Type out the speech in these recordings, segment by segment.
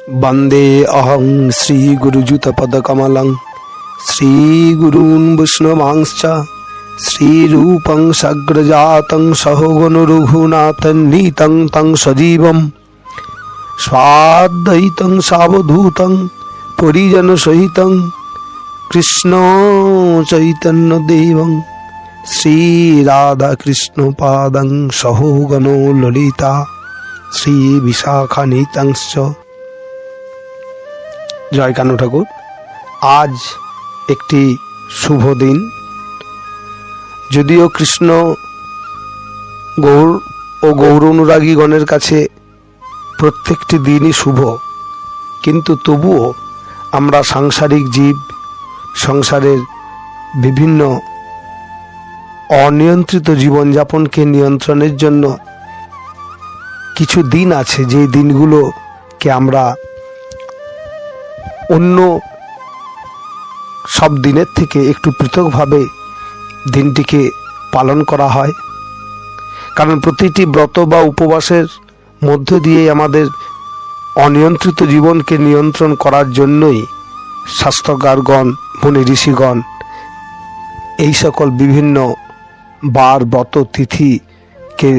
वंदे अहं श्रीगुरुयुतपदकमलं श्रीगुरून् वैष्णवांश्च श्रीरूपं सग्रजातं सहोगणरघुनाथं नीतं तं सजीवं स्वाद्वैतं सावधूतं परिजनसहितं कृष्ण चैतन्यदेवं श्रीराधाकृष्णपादं सहोगणो ललिता श्रीविशाखान्वितंश्च। জয় কানু ঠাকুর। আজ একটি শুভ দিন। যদিও কৃষ্ণ গৌর ও গৌর অনুরাগীগণের কাছে প্রত্যেকটি দিনই শুভ, কিন্তু তবুও আমরা সাংসারিক জীব, সংসারের বিভিন্ন অনিয়ন্ত্রিত জীবনযাপনকে নিয়ন্ত্রণের জন্য কিছু দিন আছে, যে দিনগুলোকে আমরা অন্য সব দিনের থেকে একটু পৃথকভাবে দিনটিকে পালন করা হয়। কারণ প্রতিটি ব্রত বা উপবাসের মধ্য দিয়ে আমাদের অনিয়ন্ত্রিত জীবনকে নিয়ন্ত্রণ করার জন্যই শাস্ত্রকারগণ, মুনি ঋষিগণ এই সকল বিভিন্ন বার, ব্রত, তিথিকে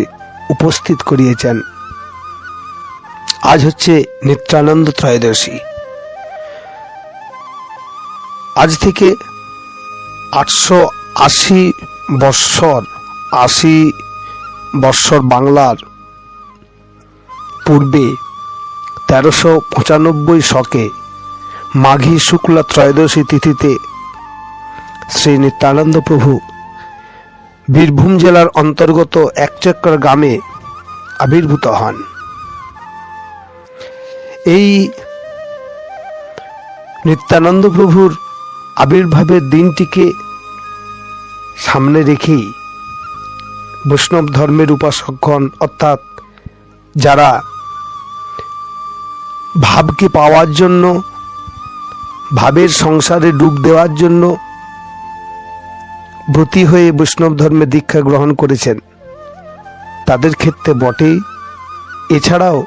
উপস্থিত করিয়েছেন। আজ হচ্ছে নিত্যানন্দ ত্রয়োদশী। আজ থেকে 880 বৎসর বাংলার পূর্বে 1395 শকে মাঘী শুক্লা ত্রয়োদশী তিথিতে শ্রী নিত্যানন্দ প্রভু বীরভূম জেলার অন্তর্গত একচক্র গ্রামে আবির্ভূত হন। এই নিত্যানন্দ প্রভুর আবির্ভাবের দিনটিকে সামনে রেখেই বৈষ্ণব ধর্মের উপাসকগণ, অর্থাৎ যারা ভাবকে পাওয়ার জন্য, ভাবের সংসারে ডুব দেওয়ার জন্য ব্রতী হয়ে বৈষ্ণব ধর্মে দীক্ষা গ্রহণ করেছেন, তাদের ক্ষেত্রে বটেই, এছাড়াও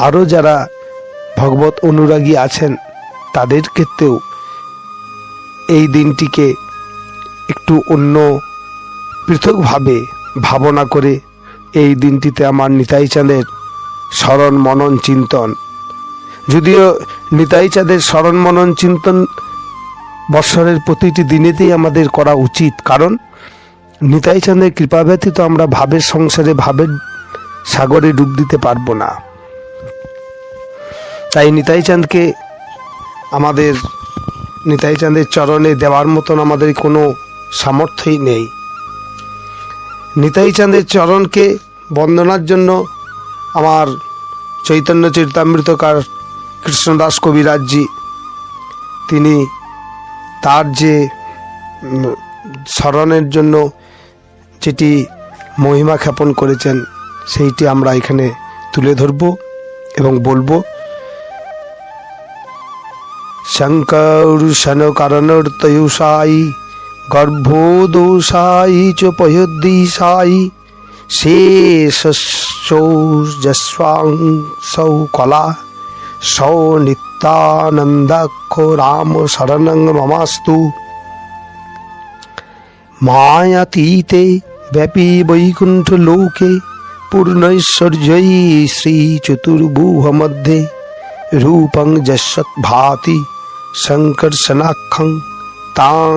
আরও যারা ভগবত অনুরাগী আছেন তাদের ক্ষেত্রেও এই দিনটিকে একটু অন্য পৃথকভাবে ভাবনা করে এই দিনটিতে আমার নিতাই চাঁদের স্মরণ মনন চিন্তন, যদিও নিতাই চাঁদের স্মরণ মনন চিন্তন বৎসরের প্রতিটি দিনেতেই আমাদের করা উচিত, কারণ নিতাই চাঁদের কৃপা ব্যতীত আমরা ভাবের সংসারে, ভাবের সাগরে ডুব দিতে পারবো না। তাই নিতাই চাঁদকে আমাদের নিতাই চাঁদের চরণে দেওয়ার মতন আমাদের কোনো সামর্থ্যই নেই। নিতাই চাঁদের চরণকে বন্দনার জন্য আমার চৈতন্য চরিতামৃতকার কৃষ্ণদাস কবিরাজজি, তিনি তার যে স্মরণের জন্য যেটি মহিমা খ্যাপন করেছেন সেইটি আমরা এখানে তুলে ধরব এবং বলবো। শঙ্কর্ষণ কারণর্তয়ুষায়ী গর্ভোদোষায়ী চ পয়োদ্দিশায়ী শেষস্যৌজস্বাংসৌ কলা সৌ নিত্যানন্দাক্ষ রাম শরণং মমাস্তু। মায়াতীতে ব্যাপী বৈকুণ্ঠ লোকে পূর্ণৈশ্বর্যৈ শ্রী চতুর্ভুজ মধ্যে রূপং যশৎ ভাতি শঙ্কর্ষণাখ্যং তাং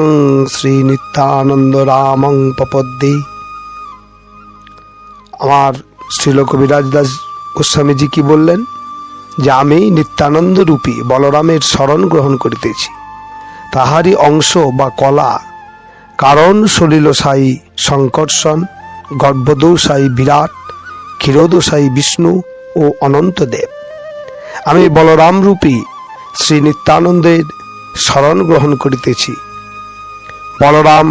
শ্রী নিত্যানন্দ রামং প্রপদ্যে। আমার শ্রীল কবিরাজ দাস গোস্বামীজি কি বললেন, যে আমি নিত্যানন্দ রূপী বলরামের শরণ গ্রহণ করিতেছি, তাহারই অংশ বা কলা, কারণ সলিলসায়ী শঙ্কর্ষণ, গর্ভদোষায়ী বিরাট, ক্ষীরোদোষায়ী বিষ্ণু ও অনন্তদেব। আমি বলরাম রূপী শ্রী নিত্যানন্দের শরণ গ্রহণ করিতেছি। বলরাম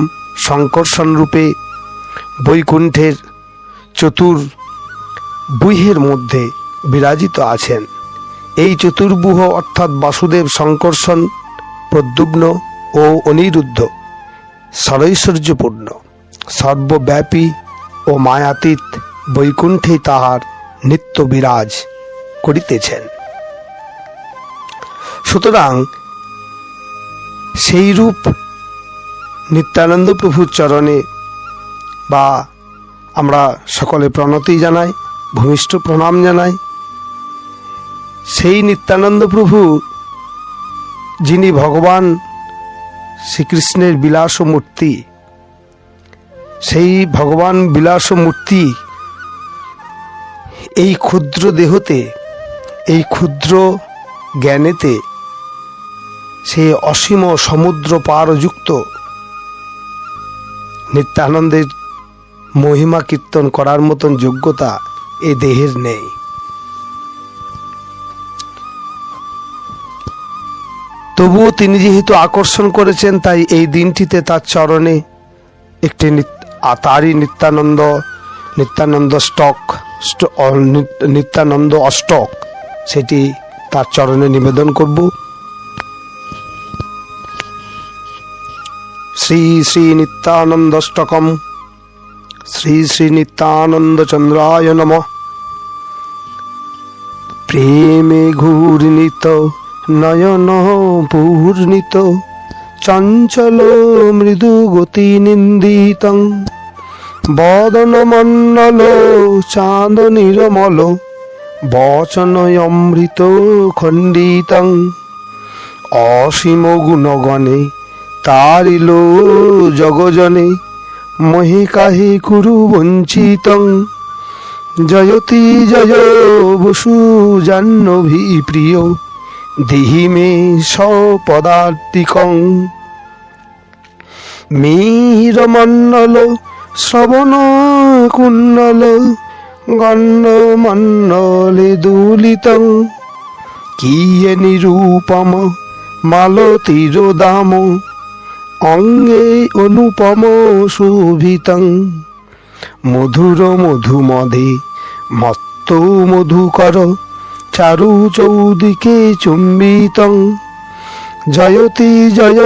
শঙ্কর্ষণ রূপে বৈকুণ্ঠের চতুর্ভুজের মধ্যে বিরাজিত আছেন। এই চতুর্ভুজ অর্থাৎ বাসুদেব, শঙ্কর্ষণ, প্রদ্যুম্ন ও অনিরুদ্ধ সরৈশ্বর্যপূর্ণ, সর্বব্যাপী ও মায়াতীত বৈকুণ্ঠে তাহার নিত্য বিরাজ করিতেছেন। সুতরাং সেই রূপ নিত্যানন্দ প্রভুর চরণে বা আমরা সকলে প্রণতি জানাই, ভূমিষ্ঠ প্রণাম জানাই। সেই নিত্যানন্দ প্রভু যিনি ভগবান শ্রীকৃষ্ণের বিলাস মূর্তি, সেই ভগবান বিলাস মূর্তি এই ক্ষুদ্র দেহতে, এই ক্ষুদ্র জ্ঞানেতে সে অসীম সমুদ্র পারযুক্ত নিত্যানন্দের মহিমা কীর্তন করার মতন যোগ্যতা এ দেহের নেই। তবুও তিনি যেহেতু আকর্ষণ করেছেন, তাই এই দিনটিতে তার চরণে একটি তারই নিত্যানন্দ অষ্টক সেটি তার চরণে নিবেদন করব। শ্রী শ্রী নিত্যানন্দষ্টকম। শ্রী শ্রী নিত্যানন্দ চন্দ্রায় নমঃ। প্রেমে ঘূর্ণিত নয়ন পূর্ণিত চঞ্চল মৃদু গতি নিন্দিতং বদন মন্ডল চাঁদ নিরমল বচন অমৃত খণ্ডিতং অসীম গুণগণে তারিল জগজনে মহি কাহি কুরু বঞ্চিতং জয়তি জয় বসু জাহ্নবী প্রিয় দেহি মে সপদার্তিকং মিহিরমণ্ডল শ্রবণ কুণ্ডল গণ্যমণ্ডলে দুলিতং কিয়ে নিরূপম মালতীরদাম অঙ্গে অনুপম শোভিতং মধুর মধুমদে মত্ত মধুকর চারু চৌদিকে চুম্বিতং জয়তি জয়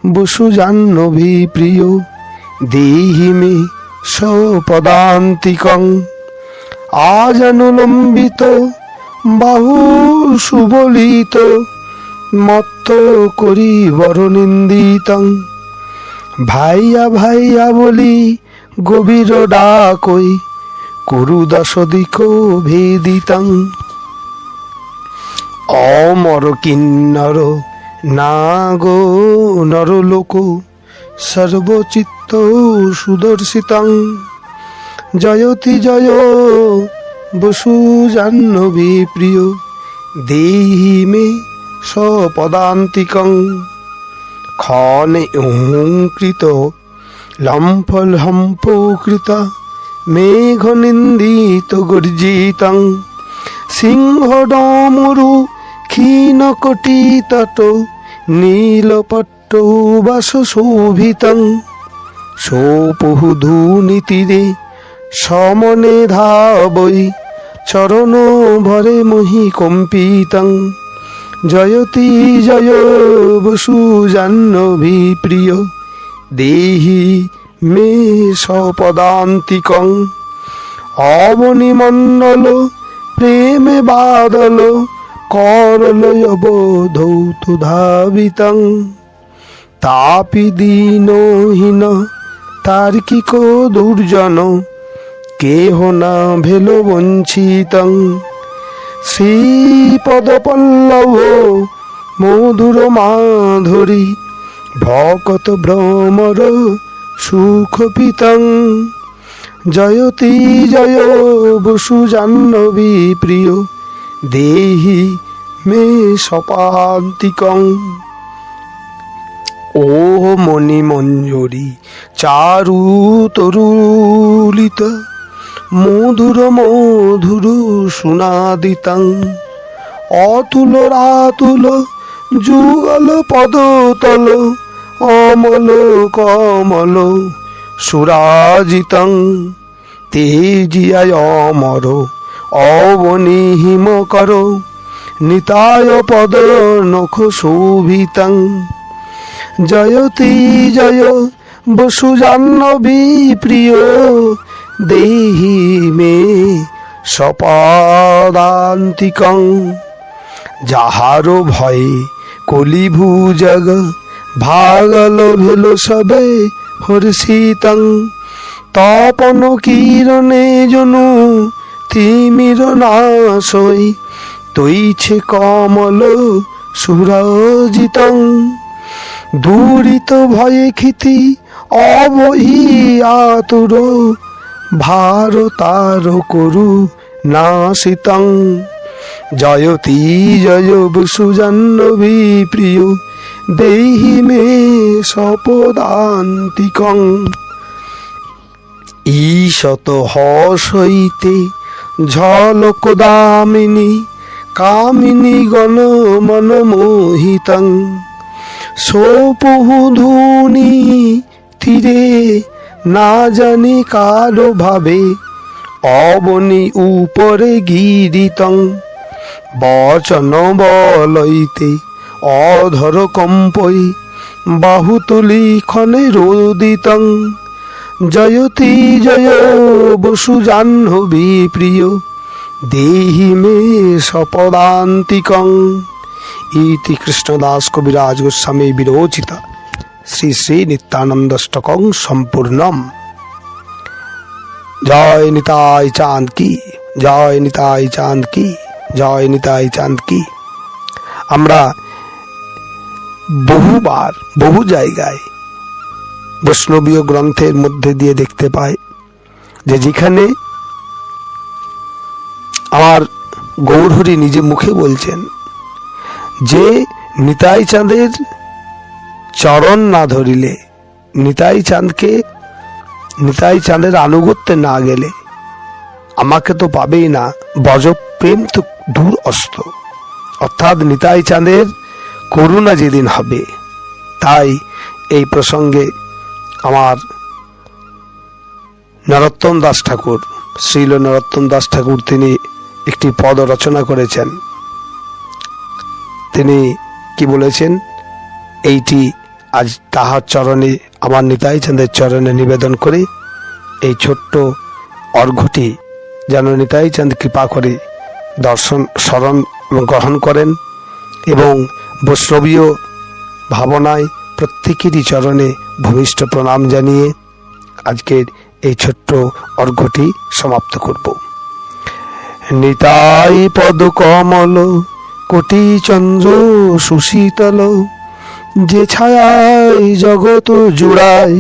বসু জাহ্নবী প্রিয় দেহি মে সপদান্তিকং আজানুলম্বিত বাহু সুবলিত মত্ত করি বরনিন্দিতং ভাইয়া ভাইয়া বলি গভীর ডাকই কুরু দশ দিক ভেদিতং অমর কিন্নর নাগ নরলোক সর্বচিত্ত সুদর্শিতং জয়তি জয় বসু জাহ্নবী প্রিয় দেহি মে সপদান্তিকং ক্ষণে ওঙ্কৃত লম্ফলম্ফকৃত মেঘ নিন্দিত গর্জিতং সিংহ ডমরু ক্ষীণকটি তট নীলপট্ট বাস শোভিতং সোপহু ধূনিতীরে সমনে ধাবৈ চরণ ভরে মহি কম্পিতং জয়তি জয় বসু জাহ্নবী প্রিয় দেহি মে সপদান্তিকং অবনিমণ্ডল প্রেমে বাদল করলয়ব ধৌত ধাবিতং তাপি দীনহীন তার্কিক দুর্জন কেহ না ভেল বঞ্চিতং শ্রীপদ পল্লব মধুর মাধুরী ভকত ভ্রমর সুখপিতং জয়তি জয় বসু জাহ্নবী প্রিয় দেহি মে সপান্তিকং ও মণিমঞ্জরি চারু তরুলিত মধুর মধুর সুনাদিতং অতুল রাতুল যুগল পদতল অমল কমল সুরাজিতং তেজিয়ায় অমর অবনিহিম কর নিতায় পদ নখ শোভিতং জয়তি জয় বসু জাহ্নবী প্রিয় দেহি মে সপদান্তিকং যাহারো ভয়ে কলি ভূজগ ভাগল ভেল সবে হর্ষিতং তপন কিরণে জনু তিমির নাশই তৈছে কমল সুরজিতং দূরিত ভয়ে ক্ষিতি অবহি আতুর ভারতার করু নাশিতং জয়তি জয় বসুজাহ্নবী প্রিয় দেহি মে সপদান্তিকং ঈশত হর্ষইতে ঝলক দামিনী কামিনী গণ মনমোহিতং সোপহু ধুনি তীরে না জানি কারো ভাবে অবনি উপরে গিরিতং বচন বলইতে অধর কম্পই বাহুতুলি ক্ষণে রোদিতং জয়তি জয় বসুজাহ্নবী প্রিয় দেহি মে সপদান্তিকং। ইতি কৃষ্ণদাস কবিরাজ গোস্বামী বিরচিত শ্রী শ্রী নিত্যানন্দষ্টকং সম্পূর্ণম। জয় নিতাই চাঁদ কি, জয় নিতাই চাঁদ কি, জয় নিতাই চাঁদ কি। আমরা বহুবার বহু জায়গায় বৈষ্ণবীয় গ্রন্থের মধ্যে দিয়ে দেখতে পাই যে যেখানে আমার গৌরহরি নিজে মুখে বলছেন যে নিতাই চাঁদের চরণ না ধরিলে, নিতাই চাঁদের আনুগত্যে না গেলে আমাকে তো পাবেই না, বজ প্রেম তো দূর অস্ত। অর্থাৎ নিতাই চাঁদের করুণা যেদিন হবে। তাই এই প্রসঙ্গে আমার নরোত্তম দাস ঠাকুর, শ্রীল নরোত্তম দাস ঠাকুর, তিনি একটি পদ রচনা করেছেন। তিনি কি বলেছেন, এইটি আজ তাহার চরণে, আমার নিতাই চাঁদের চরণে নিবেদন করে এই ছোট্ট অর্ঘ্যটি যেন নিতাই চাঁদ কৃপা করে দর্শন স্মরণ গ্রহণ করেন এবং বৈষ্ণবীয় ভাবনায় প্রত্যেকেরই চরণে ভূমিষ্ঠ প্রণাম জানিয়ে আজকের এই ছোট্ট অর্ঘ্যটি সমাপ্ত করব। নিতাই পদ কমল কোটি চন্দ্র সুশীতল, যে ছায়ায় জগৎ জুড়ায়,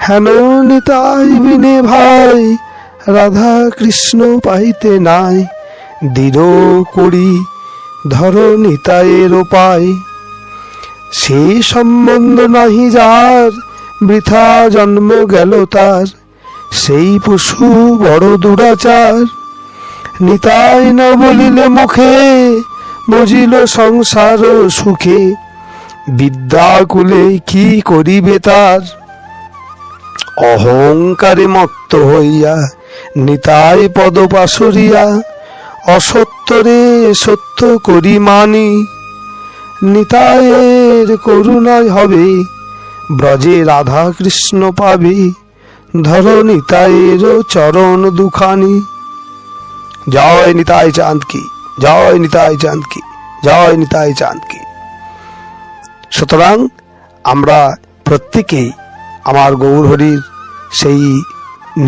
হেন নিতাই বিনে ভাই রাধা কৃষ্ণ পাইতে নাই, দৃঢ় করি ধর নিতায়ের উপায়, সে সম্বন্ধ নাহি যার, বৃথা জন্ম গেল তার, সেই পশু বড় দুরাচার, নিতাই না বলিলে মুখে, বুঝিল সংসার সুখে, বিদ্যাকুলে কি করিবে তার, অহংকারে মত্ত হইয়া নিতাই পদ পাশরিয়া, অসত্যরে সত্য করি মানি, নিতায়ের করুণায় হবে ব্রজে রাধা কৃষ্ণ পাবে, ধর নিতায়ের চরণ দুখানি। জয় নিতাই চাঁদ কি, জয় নিতাই চাঁদ কি, জয় নিতাই চাঁদ কি। সুতরাং আমরা প্রত্যেকেই আমার গৌরহরির সেই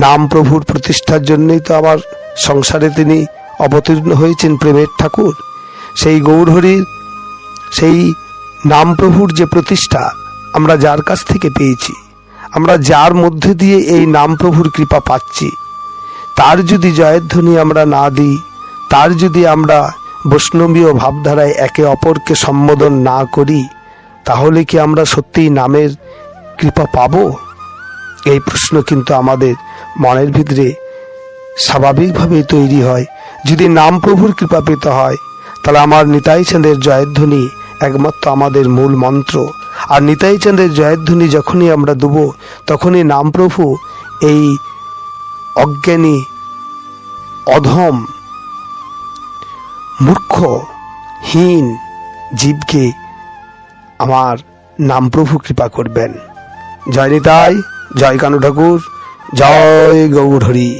নাম প্রভুর প্রতিষ্ঠার জন্যই তো আমার সংসারে তিনি অবতীর্ণ হয়েছেন, প্রেমের ঠাকুর। সেই গৌরহরির সেই নাম প্রভুর যে প্রতিষ্ঠা আমরা যার কাছ থেকে পেয়েছি, আমরা যার মধ্যে দিয়ে এই নাম প্রভুর কৃপা পাচ্ছি, তার যদি জয়ধ্বনি আমরা না দিই, তার যদি আমরা বৈষ্ণবীয় ভাবধারায় একে অপরকে সম্বোধন না করি, তাহলে কি আমরা সত্যিই নামের কৃপা পাব? এই প্রশ্ন কিন্তু আমাদের মনের ভিতরে স্বাভাবিকভাবেই তৈরি হয়। যদি নাম প্রভুর কৃপা পেতে হয়, তাহলে আমার নিতাই চাঁদের জয়ধ্বনি একমাত্র আমাদের মূল মন্ত্র। আর নিতাই চাঁদের জয়ধ্বনি যখনই আমরা দেব, তখনই নাম প্রভু এই অজ্ঞানী, অধম, মূর্খ, হীন জীবকে আমার নাম প্রভু কৃপা করবেন। জয় নিতাই, জয় কানু ঠাকুর, জয় গৌরহরি।